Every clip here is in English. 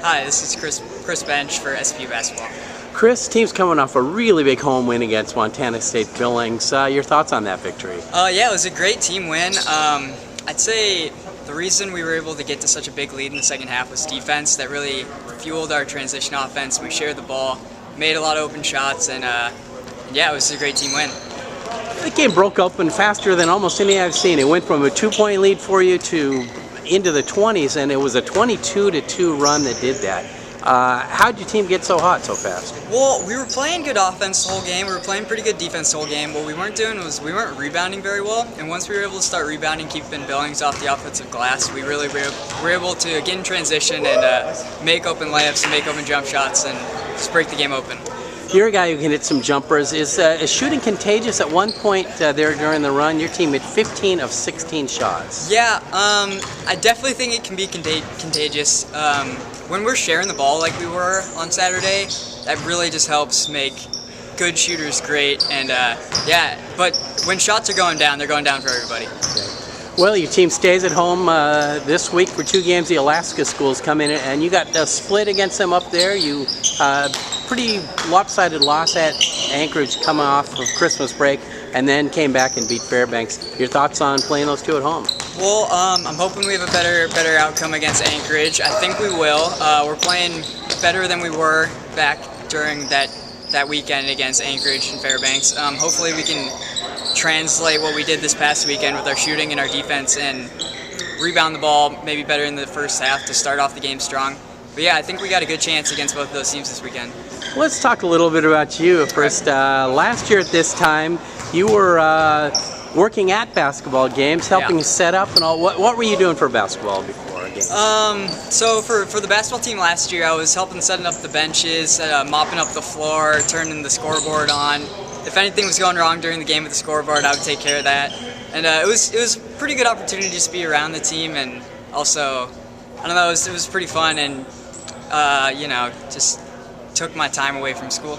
Hi, this is Chris Bench for SPU basketball. Chris, team's coming off a really big home win against Montana State Billings. Your thoughts on that victory? Yeah, it was a great team win. I'd say the reason we were able to get to such a big lead in the second half was defense that really fueled our transition offense. We shared the ball, made a lot of open shots, and yeah, it was a great team win. The game broke open faster than almost any I've seen. It went from a 2-point lead for you to into the 20s, and it was a 22-2 run that did that. How'd your team get so hot so fast? Well, we were playing good offense the whole game. We were playing pretty good defense the whole game. What we weren't doing was we weren't rebounding very well. And once we were able to start rebounding, keeping Billings off the offensive glass, we really were able to get in transition and make open layups and make open jump shots and just break the game open. You're a guy who can hit some jumpers. Is shooting contagious? At one point there during the run, your team hit 15 of 16 shots. Yeah, I definitely think it can be contagious. When we're sharing the ball like we were on Saturday, that really just helps make good shooters great. And yeah, but when shots are going down, they're going down for everybody. Okay. Well, your team stays at home this week for 2 games. The Alaska schools come in, and you got a split against them up there. You pretty lopsided loss at Anchorage coming off of Christmas break, and then came back and beat Fairbanks. Your thoughts on playing those two at home? Well, I'm hoping we have a better outcome against Anchorage. I think we will. We're playing better than we were back during that weekend against Anchorage and Fairbanks. Hopefully we can translate what we did this past weekend with our shooting and our defense and rebound the ball maybe better in the first half to start off the game strong. But yeah, I think we got a good chance against both of those teams this weekend. Let's talk a little bit about you first. Last year at this time, you were working at basketball games, helping set up and all. What were you doing for basketball before a game? So for the basketball team last year, I was helping setting up the benches, mopping up the floor, turning the scoreboard on. If anything was going wrong during the game with the scoreboard, I would take care of that. And it was a pretty good opportunity just to be around the team, and also, I don't know, it was pretty fun, and you know, just took my time away from school.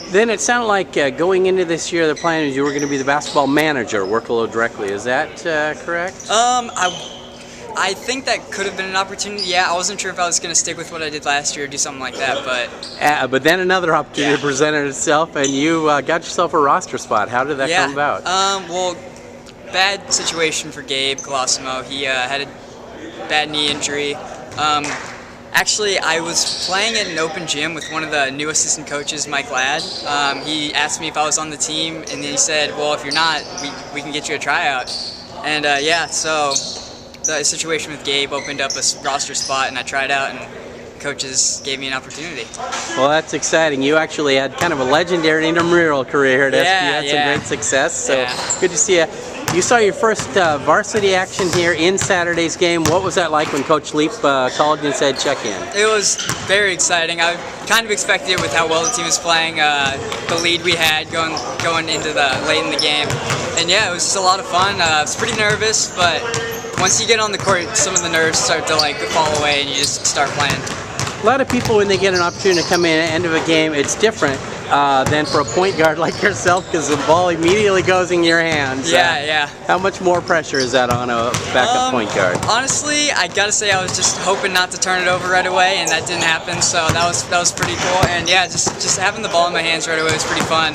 Then it sounded like going into this year, the plan is you were going to be the basketball manager, work a little directly. Is that correct? I think that could have been an opportunity. Yeah, I wasn't sure if I was going to stick with what I did last year or do something like that, but then another opportunity presented itself, and you got yourself a roster spot. How did that come about? Well, bad situation for Gabe Colosimo. He had a bad knee injury. Actually, I was playing at an open gym with one of the new assistant coaches, Mike Ladd. He asked me if I was on the team, and then he said, well, if you're not, we can get you a tryout. And yeah, so the situation with Gabe opened up a roster spot, and I tried out, and coaches gave me an opportunity. Well, that's exciting. You actually had kind of a legendary intramural career at SPU. Had some great success, so good to see you. You saw your first varsity action here in Saturday's game. What was that like when Coach Leap called you and said check in? It was very exciting. I kind of expected it with how well the team was playing, the lead we had going into the late in the game. And yeah, it was just a lot of fun. I was pretty nervous, but once you get on the court, some of the nerves start to fall away and you just start playing. A lot of people, when they get an opportunity to come in at the end of a game, it's different than for a point guard like yourself, because the ball immediately goes in your hands. Yeah. How much more pressure is that on a backup point guard? Honestly, I gotta say I was just hoping not to turn it over right away, and that didn't happen. So that was pretty cool. And yeah, just having the ball in my hands right away was pretty fun.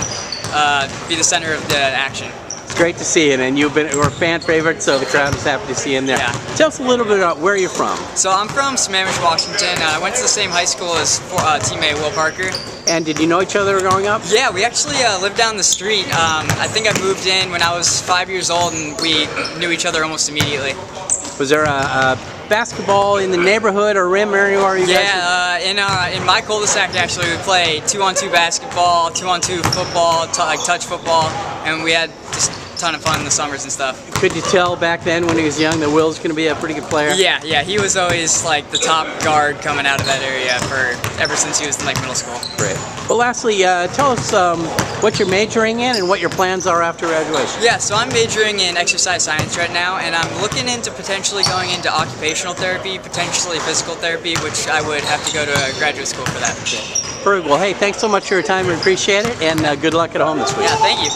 Be the center of the action. It's great to see you, and you're a fan favorite, so the crowd is happy to see you in there. Yeah. Tell us a little bit about where you're from. So I'm from Sammamish, Washington. I went to the same high school as teammate Will Parker. And did you know each other growing up? Yeah, we actually lived down the street. I think I moved in when I was 5 years old, and we knew each other almost immediately. Was there a basketball in the neighborhood or rim or anywhere you guys? Yeah, in my cul-de-sac actually we play 2-on-2 basketball, 2-on-2 football, like touch football, and we had just a ton of fun in the summers and stuff. Could you tell back then when he was young that Will's going to be a pretty good player? Yeah, he was always like the top guard coming out of that area ever since he was in middle school. Great. Well, lastly, tell us what you're majoring in and what your plans are after graduation. Yeah, so I'm majoring in exercise science right now, and I'm looking into potentially going into occupational therapy, potentially physical therapy, which I would have to go to a graduate school for that. Perfect. Well, hey, thanks so much for your time. We appreciate it, and good luck at home this week. Yeah, thank you.